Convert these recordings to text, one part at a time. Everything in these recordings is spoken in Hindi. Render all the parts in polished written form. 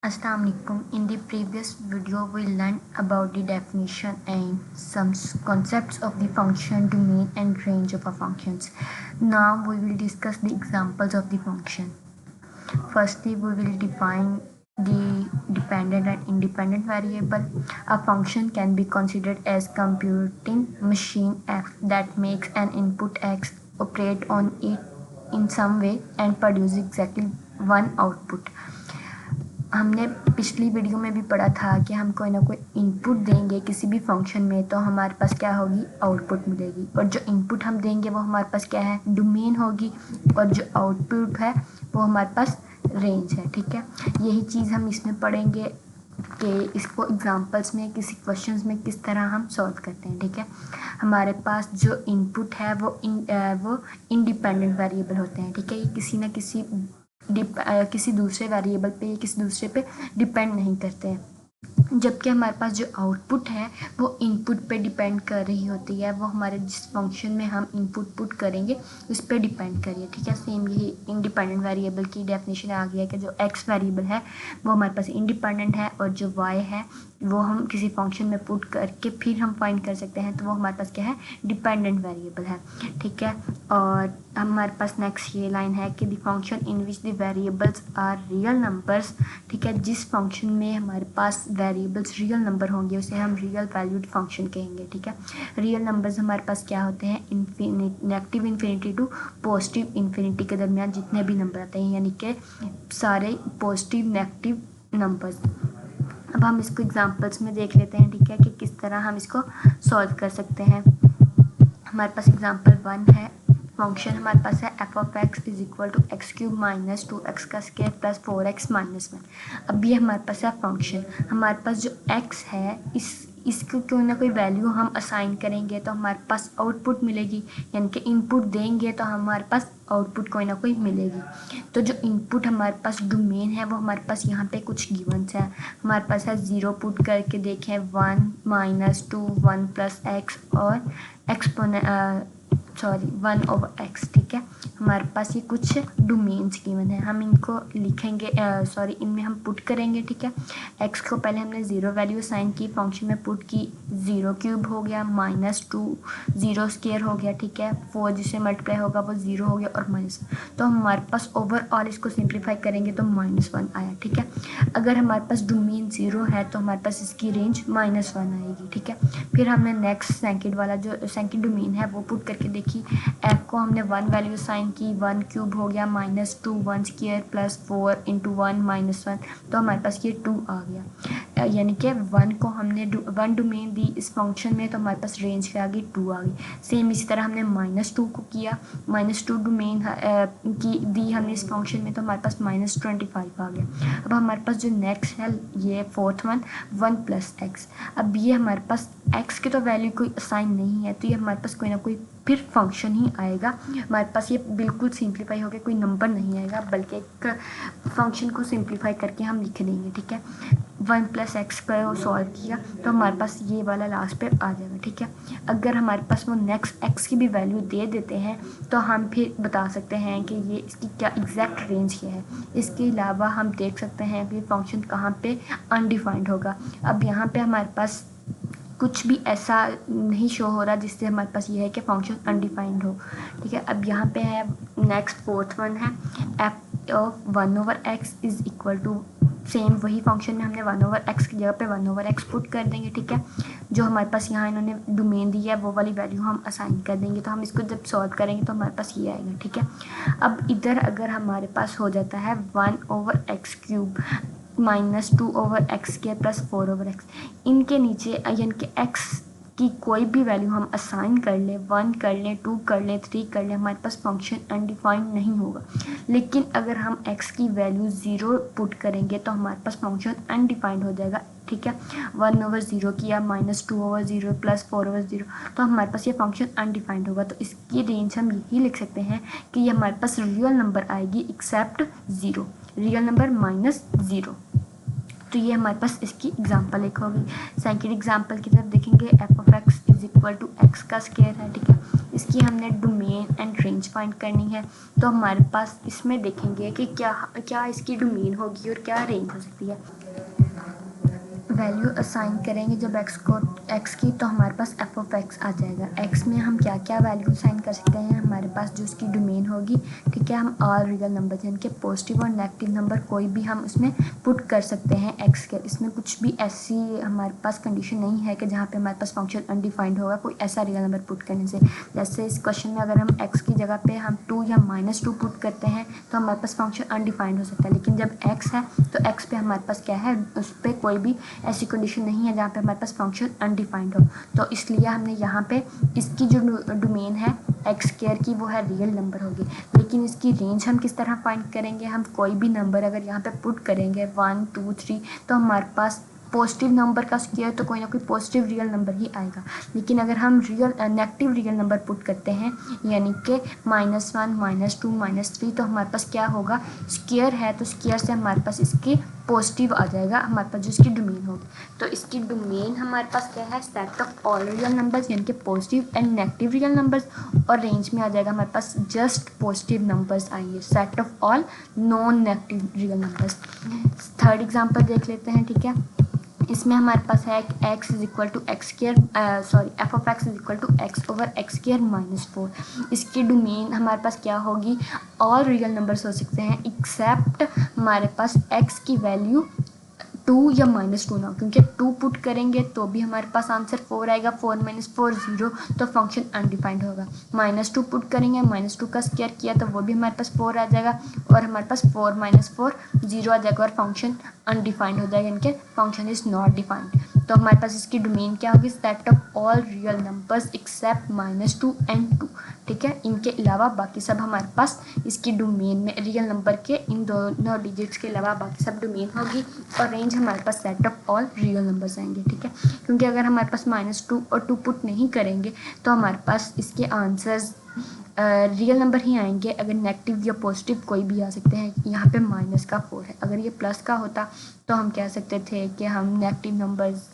Assalamualaikum. In the previous video, we learned about the definition and some concepts of the function, domain, and range of a functions. Now we will discuss the examples of the function. Firstly, we will define the dependent and independent variable. A function can be considered as computing machine F that makes an input X, operate on it in some way, and produce exactly one output. हमने पिछली वीडियो में भी पढ़ा था कि हम कोई ना कोई इनपुट देंगे किसी भी फंक्शन में तो हमारे पास क्या होगी, आउटपुट मिलेगी। और जो इनपुट हम देंगे वो हमारे पास क्या है, डोमेन होगी, और जो आउटपुट है वो हमारे पास रेंज है। ठीक है, यही चीज़ हम इसमें पढ़ेंगे कि इसको एग्जांपल्स में किसी क्वेश्चंस में किस तरह हम सॉल्व करते हैं। ठीक है, हमारे पास जो इनपुट है वो इंडिपेंडेंट वेरिएबल होते हैं। ठीक है, ये किसी न किसी दूसरे वेरिएबल पे या किसी दूसरे पे डिपेंड नहीं करते हैं। जबकि हमारे पास जो आउटपुट है वो इनपुट पे डिपेंड कर रही होती है, वो हमारे जिस फंक्शन में हम इनपुट पुट करेंगे उस पर डिपेंड करिए। ठीक है, सेम यही इंडिपेंडेंट वेरिएबल की डेफिनेशन आ गया कि जो एक्स वेरिएबल है वो हमारे पास इंडिपेंडेंट है और जो वाई है वो हम किसी फंक्शन में पुट करके फिर हम फाइंड कर सकते हैं, तो वो हमारे पास क्या है, डिपेंडेंट वेरिएबल है। ठीक है, और हमारे पास नेक्स्ट ये लाइन है कि the function in which the variables are real numbers. ठीक है, जिस फंक्शन में हमारे पास वेरिएबल्स रियल नंबर होंगे उसे हम रियल वैल्यूड फंक्शन कहेंगे। ठीक है, रियल नंबर्स हमारे पास क्या होते हैं, negative infinity to positive infinity के दरमियान जितने भी नंबर आते हैं, यानी कि सारे पॉजिटिव नेगेटिव नंबर्स। अब हम इसको एग्जांपल्स में देख लेते हैं। ठीक है, कि किस तरह हम इसको सॉल्व कर सकते हैं। हमारे पास एग्जांपल 1 है, फंक्शन हमारे पास है f of x is equal to x cube minus 2x का स्क्वायर प्लस 4x माइनस 1। अब ये हमारे पास है फंक्शन, हमारे पास जो x है इसको कोई ना कोई वैल्यू हम असाइन करेंगे तो हमारे पास आउटपुट मिलेगी, यानी कि इनपुट देंगे तो हमारे पास आउटपुट कोई ना कोई मिलेगी। तो जो इनपुट हमारे पास डोमेन है वो हमारे पास यहाँ पे कुछ गिवन्स है। हमारे पास है 0 पुट करके देखें 1 माइनस 2 1 प्लस एक्स और सॉरी 1 ओवर एक्स। ठीक है, हमारे पास ये कुछ डोमेन्स गिवन है, हम इनको लिखेंगे, इनमें हम पुट करेंगे। ठीक है, एक्स को पहले हमने 0 वैल्यू साइन की, फंक्शन में पुट की, 0 क्यूब हो गया माइनस 2 0 स्क्वायर हो गया। ठीक है, 4 जिससे मल्टीप्लाई होगा वो 0 हो गया और माइनस, तो हमारे पास ओवरऑल इसको सिंप्लीफाई करेंगे तो -1 आया। ठीक है, अगर हमारे पास डोमेन 0 है तो हमारे पास इसकी रेंज -1 आएगी। ठीक है, फिर हमने नेक्स्ट सेकंड वाला जो सेकंड डोमेन है वो पुट करके देखी, एफ को हमने 1 वैल्यू साइन की, 1 क्यूब हो गया -2 1 स्क्वायर प्लस 4 इंटू 1 -1, तो हमारे पास ये 2 आ गया। यानी कि 1 को हमने 1 डोमेन दी इस फंक्शन में तो हमारे पास रेंज क्या आ गई, 2 आ गई। सेम इसी तरह हमने -2 को किया, -2 डोमेन की दी हमने इस फंक्शन में तो हमारे पास -25 आ गया। अब हमारे पास जो नेक्स्ट है ये फोर्थ 1 प्लस एक्स। अब ये हमारे पास एक्स की तो वैल्यू कोई असाइन नहीं है तो ये हमारे पास कोई ना कोई फिर फंक्शन ही आएगा। हमारे पास ये बिल्कुल सिंप्लीफाई हो गया, कोई नंबर नहीं आएगा बल्कि एक फंक्शन को सिंप्लीफाई करके हम लिख देंगे। ठीक है, 1 प्लस एक्स को सॉल्व किया तो हमारे पास ये वाला लास्ट पे आ जाएगा। ठीक है, अगर हमारे पास वो नेक्स्ट एक्स की भी वैल्यू दे देते हैं तो हम फिर बता सकते हैं कि ये इसकी क्या एग्जैक्ट रेंज क्या है। इसके अलावा हम देख सकते हैं कि फंक्शन कहाँ पे अनडिफाइंड होगा। अब यहाँ पे हमारे पास कुछ भी ऐसा नहीं शो हो रहा जिससे हमारे पास ये है कि फंक्शन अनडिफाइंड हो। ठीक है, अब यहाँ पे है नेक्स्ट फोर्थ 1 है, f of 1 over x is equal to, same वही फंक्शन में हमने 1 ओवर एक्स की जगह पे 1 ओवर एक्स पुट कर देंगे। ठीक है, जो हमारे पास यहाँ इन्होंने डोमेन दी है वो वाली वैल्यू हम असाइन कर देंगे, तो हम इसको जब सॉल्व करेंगे तो हमारे पास ये आएगा। ठीक है, अब इधर अगर हमारे पास हो जाता है 1 over x cube -2 over x square plus 4 over x, इनके नीचे यानी कि एक्स की कोई भी वैल्यू हम असाइन कर लें, 1 कर लें, 2 कर लें, 3 कर लें, हमारे पास फंक्शन अनडिफाइंड नहीं होगा। लेकिन अगर हम x की वैल्यू 0 पुट करेंगे तो हमारे पास फंक्शन अनडिफाइंड हो जाएगा। ठीक है, 1 ओवर 0 किया, -2 ओवर 0 प्लस 4 ओवर 0, तो हमारे पास ये फंक्शन अनडिफाइंड होगा। तो इसकी रेंज हम यही लिख सकते हैं कि ये हमारे पास रियल नंबर आएगी एक्सेप्ट 0, रियल नंबर -0। तो ये हमारे पास इसकी एग्जांपल एक होगी। सेकंड एग्जांपल की तरफ देखेंगे, f of x is equal to x का स्क्वायर है। ठीक है, इसकी हमने डोमेन एंड रेंज फाइंड करनी है। तो हमारे पास इसमें देखेंगे कि क्या इसकी डोमेन होगी और क्या रेंज हो सकती है। वैल्यू असाइन करेंगे जब x की, तो हमारे पास एफ ऑफ एक्स आ जाएगा। x में हम क्या क्या वैल्यू असाइन कर सकते हैं, हमारे पास जो उसकी डोमेन होगी, ठीक है, हम ऑल रियल नंबर यानी कि पॉजिटिव और नेगेटिव नंबर कोई भी हम उसमें पुट कर सकते हैं x के। इसमें कुछ भी ऐसी हमारे पास कंडीशन नहीं है कि जहाँ पे हमारे पास फंक्शन अनडिफाइंड होगा कोई ऐसा रियल नंबर पुट करने से। जैसे इस क्वेश्चन में अगर हम x की जगह पे हम 2 या -2 पुट करते हैं तो हमारे पास फंक्शन अनडिफाइंड हो सकता है, लेकिन जब x है तो x पे हमारे पास क्या है, उस पर कोई भी ऐसी कंडीशन नहीं है जहाँ पे हमारे पास फंक्शन अनडिफाइंड हो। तो इसलिए हमने यहाँ पे इसकी जो डोमेन है एक्स स्क्वायर की वो है रियल नंबर होगी। लेकिन इसकी रेंज हम किस तरह फाइंड करेंगे, हम कोई भी नंबर अगर यहाँ पे पुट करेंगे 1 2 3 तो हमारे पास पॉजिटिव नंबर का स्क्वायर तो कोई ना कोई पॉजिटिव रियल नंबर ही आएगा। लेकिन अगर हम नेगेटिव रियल नंबर पुट करते हैं यानी कि -1 -2 -3 तो हमारे पास क्या होगा, स्क्वायर है तो स्क्वायर से हमारे पास इसके पॉजिटिव आ जाएगा हमारे पास जो इसकी डोमेन होगी। तो इसकी डोमेन हमारे पास क्या है, set of all real numbers यानी कि positive and negative real numbers, और रेंज में आ जाएगा हमारे पास जस्ट पॉजिटिव नंबर्स आएंगे, set of all non negative real numbers. Third example देख लेते हैं, ठीक है। इसमें हमारे पास है x is equal to x square sorry f of x is equal to x over x square -4। इसकी डोमेन हमारे पास क्या होगी, ऑल रियल नंबर्स हो सकते हैं एक्सेप्ट हमारे पास x की वैल्यू 2 या -2 ना, क्योंकि 2 पुट करेंगे तो भी हमारे पास आंसर 4 आएगा, 4 - 4 0, तो फंक्शन अनडिफाइंड होगा। -2 पुट करेंगे, -2 का स्क्वायर किया तो वो भी हमारे पास 4 आ जाएगा, और हमारे पास 4 - 4 0 आ जाएगा और फंक्शन अनडिफाइंड हो जाएगा, यानी कि फंक्शन इज नॉट डिफाइंड। तो हमारे पास इसकी डोमेन क्या होगी, set of all real numbers accept -2 and 2, ठीक है। इनके अलावा बाकी सब हमारे पास इसकी डोमेन में रियल नंबर के इन दोनों डिजिट्स के अलावा बाकी सब डोमेन होगी, और रेंज हमारे पास set of all real numbers आएंगे, ठीक है। क्योंकि अगर हमारे पास -2 और 2 पुट नहीं करेंगे तो हमारे पास इसके आंसर्स रियल नंबर ही आएंगे। अगर नेगेटिव या पॉजिटिव कोई भी आ सकते हैं, यहाँ पे -4 है, अगर ये प्लस का होता तो हम कह सकते थे कि हम नेगेटिव नंबर्स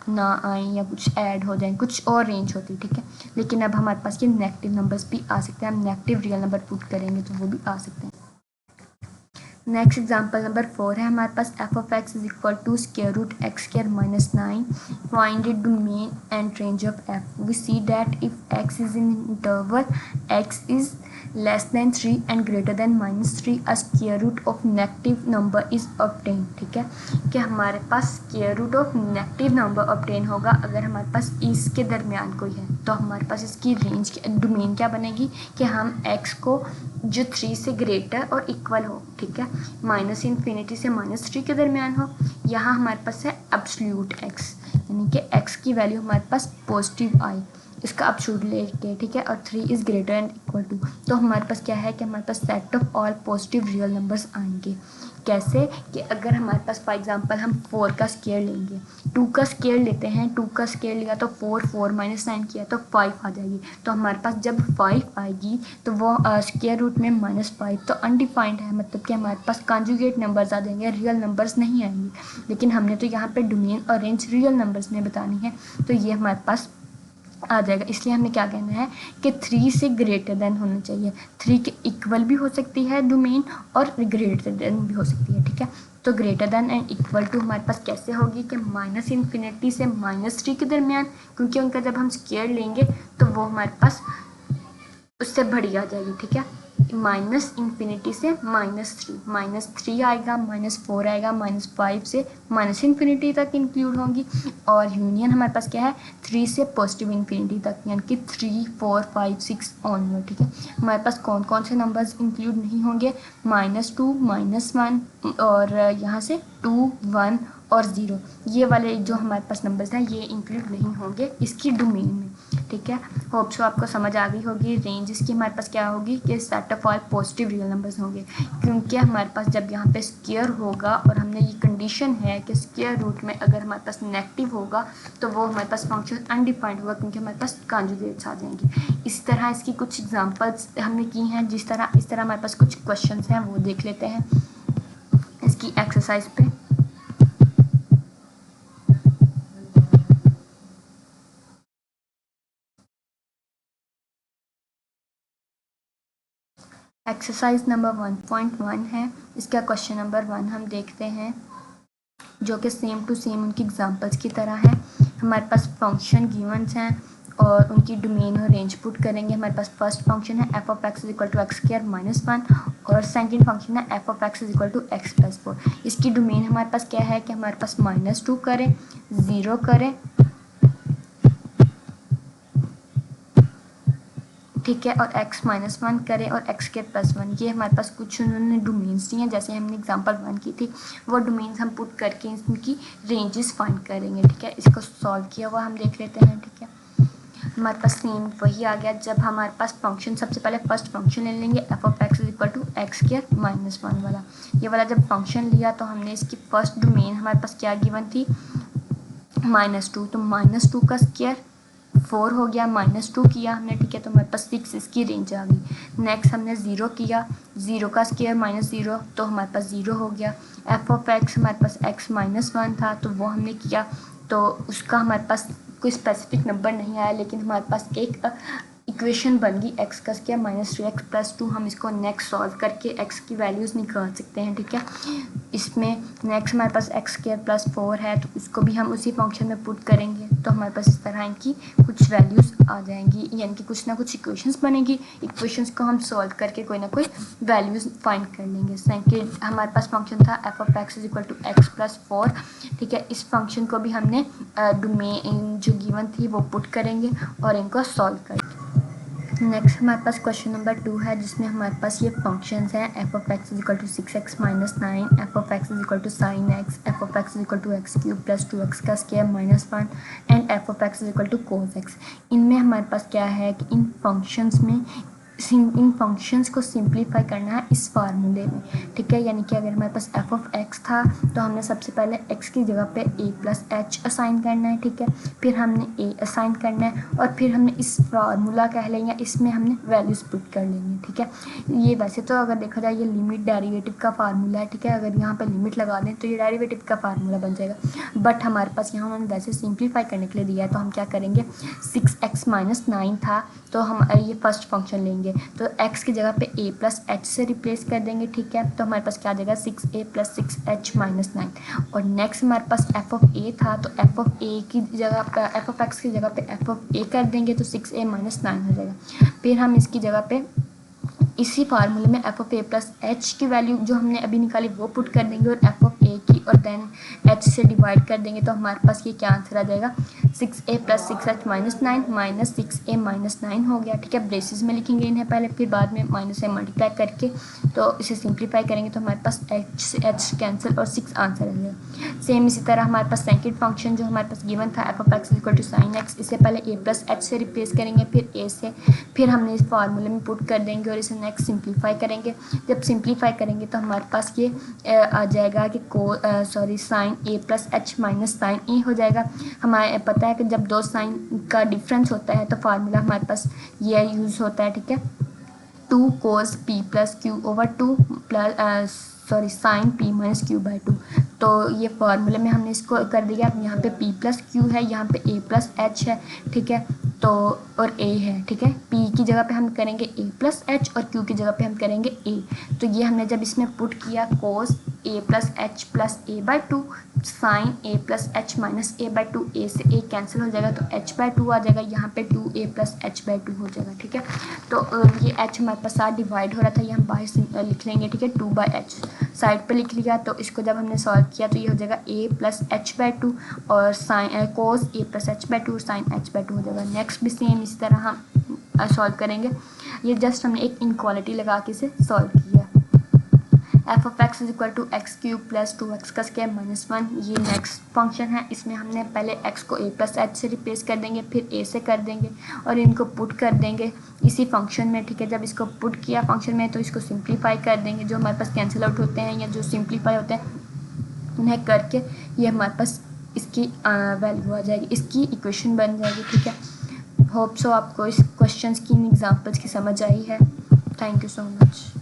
ना आए या कुछ ऐड हो जाए, कुछ और रेंज होती, ठीक है। लेकिन अब हमारे पास ये नेगेटिव नंबर्स भी आ सकते हैं, हम नेगेटिव रियल नंबर पुट करेंगे तो वो भी आ सकते हैं। नेक्स्ट एग्जाम्पल नंबर 4 है हमारे पास F of x is equal to square root X square -9, find it domain and range of F. We see that if X is in interval X is less than 3 and greater than -3 a square root of negative number is obtained, ठीक है। कि हमारे पास square root of negative number obtain होगा अगर हमारे पास इसके दरमियान कोई है, तो हमारे पास इसकी रेंज डोमेन क्या बनेगी कि हम x को जो 3 से ग्रेटर और इक्वल हो, ठीक है, -∞ से -3 के दरमियान हो। यहाँ हमारे पास है एब्सोल्यूट x, यानी कि x की वैल्यू हमारे पास पॉजिटिव आई, इसका एब्सोल्यूट लेके, ठीक है, और 3 is greater and equal to. तो हमारे पास क्या है कि हमारे पास set of all positive real numbers आएंगे। कैसे कि अगर हमारे पास फॉर एग्जांपल हम 4 का स्क्वायर लेंगे, 2 का स्क्वायर लेते हैं, 2 का स्क्वायर लिया तो 4 -9 किया तो 5 आ जाएगी। तो हमारे पास जब 5 आएगी तो वो स्क्वायर रूट में -5 तो अनडिफाइंड है, मतलब कि हमारे पास कॉन्जुगेट नंबर्स आ जाएंगे, रियल नंबर्स नहीं आएंगे। लेकिन हमने तो यहाँ पे डोमेन और रेंज रियल नंबर्स में बतानी है, तो ये हमारे पास आ जाएगा। इसलिए हमें क्या कहना है कि 3 से ग्रेटर देन होना चाहिए, 3 के इक्वल भी हो सकती है डोमेन और ग्रेटर देन भी हो सकती है, ठीक है। तो greater than and equal to हमारे पास कैसे होगी कि -∞ से -3 के दरमियान, क्योंकि उनका जब हम स्क्वायर लेंगे तो वो हमारे पास उससे बड़ी आ जाएगी, ठीक है। -∞ से -3 आएगा, -4 आएगा, -5 से -∞ तक इंक्लूड होंगी, और यूनियन हमारे पास क्या है 3 से पॉजिटिव इन्फिनिटी तक, यानी कि 3 4 5 6 ऑनवर्ड, ठीक है। हमारे पास कौन कौन से नंबर्स इंक्लूड नहीं होंगे, -2 -1 और यहाँ से 2 1 और 0, ये वाले जो हमारे पास नंबर्स हैं ये इंक्लूड नहीं होंगे इसकी डोमेन में, ठीक है। होप सो आपको समझ आ गई होगी। रेंज इसकी हमारे पास क्या होगी कि set of all positive real numbers होंगे, क्योंकि हमारे पास जब यहाँ पे स्क्वायर होगा और हमने ये कंडीशन है कि स्क्वायर रूट में अगर हमारे पास नेगेटिव होगा तो वो हमारे पास फंक्शन अनडिफाइंड होगा, क्योंकि हमारे पास कॉन्जुगेट्स आ जाएंगी। इस तरह इसकी कुछ एग्जांपल्स हमने की हैं, इस तरह हमारे पास कुछ क्वेश्चंस हैं, वो देख लेते हैं इसकी एक्सरसाइज पे। एक्सरसाइज नंबर 1.1 है, इसका क्वेश्चन नंबर 1 हम देखते हैं, जो कि सेम टू सेम उनकी एग्जांपल्स की तरह है। हमारे पास फंक्शन गिवन्स हैं और उनकी डोमेन और रेंज पुट करेंगे। हमारे पास फर्स्ट फंक्शन है f of x is equal to x square minus 1 और सेकंड फंक्शन है f of x is equal to x plus 4। इसकी डोमेन हमारे पास क्या है कि हमारे पास -2 करें, 0 करें, ठीक है, और x -1 करें और x के +1। ये हमारे पास कुछ उन्होंने डोमेन्स दी हैं, जैसे हमने एग्जांपल 1 की थी, वो डोमेन्स हम पुट करके इनकी रेंजेस फाइंड करेंगे। ठीक है, इसको सॉल्व किया हुआ हम देख लेते हैं। ठीक है, हमारे पास सेम वही आ गया। जब हमारे पास फंक्शन, सबसे पहले फर्स्ट फंक्शन ले लेंगे f of x is equal to x square -1 वाला। ये वाला जब फंक्शन लिया तो हमने इसकी फर्स्ट डोमेन हमारे पास क्या गिवन थी, -2, तो -2 का स्क्वायर 4 हो गया, -2 किया हमने, ठीक है, तो हमारे पास 6 इसकी रेंज आ गई। नेक्स्ट हमने 0 किया, 0 का स्क्वायर -0, तो हमारे पास 0 हो गया। एफ ऑफ एक्स हमारे पास x -1 था, तो वो हमने किया, तो उसका हमारे पास कोई स्पेसिफिक नंबर नहीं आया, लेकिन हमारे पास एक इक्वेशन बन गई x का स्क्वायर -3x + 2। हम इसको नेक्स्ट सॉल्व करके x की वैल्यूज़ निकाल सकते हैं। ठीक है, इसमें नेक्स्ट हमारे पास x स्क्वायर +4 है, तो इसको भी हम उसी फंक्शन में पुट करेंगे, तो हमारे पास इस तरह इनकी कुछ वैल्यूज़ आ जाएंगी, यानी कि कुछ ना कुछ इक्वेशंस बनेगी। इक्वेशंस को हम सॉल्व करके कोई ना कोई वैल्यूज़ फाइंड कर लेंगे। सेकंड हमारे पास फंक्शन था f of x is equal to x + 4। ठीक है, इस फंक्शन को भी हमने डोमेन जो गिवन थी वो पुट करेंगे और इनको सॉल्व करेंगे। नेक्स्ट हमारे पास क्वेश्चन नंबर 2 है, जिसमें हमारे पास ये फंक्शंस हैं f of x is equal to 6x - 9, f of x is equal to sin x, f of x is equal to x³ + 2x का square -1 and f of x is equal to cos x। इनमें हमारे पास क्या है कि इन फंक्शंस को सिंप्लीफाई करना है इस फार्मूले में। ठीक है, यानी कि अगर हमारे पास एफ ऑफ एक्स था तो हमने सबसे पहले x की जगह पे a + h असाइन करना है। ठीक है, फिर हमने a असाइन करना है और फिर हमने इस फार्मूला कह लेंगे, इसमें हमने वैल्यूज पुट कर लेंगे। ठीक है, ये वैसे तो अगर देखा जाए ये लिमिट डेरिवेटिव का फार्मूला है। ठीक है, अगर यहाँ पे लिमिट लगा दें तो ये डेरिवेटिव का फार्मूला बन जाएगा, बट हमारे पास यहाँ उन्होंने वैसे सिंप्लीफाई करने के लिए दिया है, तो हम क्या करेंगे, 6x - 9 था, तो हम ये फर्स्ट फंक्शन लेंगे, तो x की जगह पे a + h से रिप्लेस कर देंगे। ठीक है, तो हमारे पास क्या आ जाएगा, 6a + 6h - 9। और नेक्स्ट हमारे पास f ऑफ a था, तो f ऑफ a की जगह पे f ऑफ x की जगह पे f ऑफ a कर देंगे, तो 6a - 9 हो जाएगा। फिर हम इसकी जगह पे इसी फार्मूले में f ऑफ a + h की वैल्यू जो हमने अभी निकाली वो पुट कर देंगे और f ऑफ a की और देन h से डिवाइड कर देंगे, तो हमारे पास ये क्या आंसर आ जाएगा, 6a + 6h - 9 - 6a - 9 हो गया। ठीक है, ब्रेसेस में लिखेंगे इन्हें पहले, फिर बाद में माइनस से मल्टीप्लाई करके तो इसे सिंप्लीफाई करेंगे, तो हमारे पास h से h कैंसिल और 6 आंसर आ जाएगा। सेम इसी तरह हमारे पास सेकंड फंक्शन जो हमारे पास गिवन था f of x equal to sin x, इसे पहले a + h से रिप्लेस करेंगे, फिर a से, फिर हमने इस फार्मूले में पुट कर देंगे और इसे नेक्स्ट सिंप्लीफाई करेंगे। जब सिंप्लीफाई करेंगे तो हमारे पास ये आ जाएगा कि sin a + h - sin a हो जाएगा। हमारे पता है कि जब दो साइन का डिफरेंस होता है तो फार्मूला हमारे पास ये यूज़ होता है। ठीक है, 2 cos p + q/2 sin p - q/2। तो ये फार्मूले में हमने इसको कर दिया। अब यहाँ पे p + q है, यहाँ पे a + h है। ठीक है, तो और a है। ठीक है, p की जगह पे हम करेंगे a + h और q की जगह पे हम करेंगे a। तो ये हमने जब इसमें पुट किया cos a + h + a/2 sin a + h - a/2, a से a कैंसिल हो जाएगा तो h/2 आ जाएगा, यहाँ पे 2a + h/2 हो जाएगा। ठीक है, तो ये h हमारे पास साथ डिवाइड हो रहा था, ये हम बाहर लिख लेंगे। ठीक है, 2/h साइड पे लिख लिया, तो इसको जब हमने सॉल्व किया तो ये हो जाएगा a + h/2 और cos a + h/2 और sin h/2 हो जाएगा। नेक्स्ट भी सेम इसी तरह हम सॉल्व करेंगे। ये जस्ट हमने एक इनक्वालिटी लगा के इसे सॉल्व किया। F of x is equal to x³ + 2x का स्क्वायर -1, ये नेक्स्ट फंक्शन है। इसमें हमने पहले x को a + h से रिप्लेस कर देंगे, फिर a से कर देंगे और इनको पुट कर देंगे इसी फंक्शन में। ठीक है, जब इसको पुट किया फंक्शन में तो इसको सिंप्लीफाई कर देंगे, जो हमारे पास कैंसिल आउट होते हैं या जो सिंप्लीफाई होते हैं उन्हें करके ये हमारे पास इसकी वैल्यू आ जाएगी, इसकी इक्वेशन बन जाएगी। ठीक है, होप सो आपको इस क्वेश्चन की एग्जाम्पल्स की समझ आई है। Thank you so much.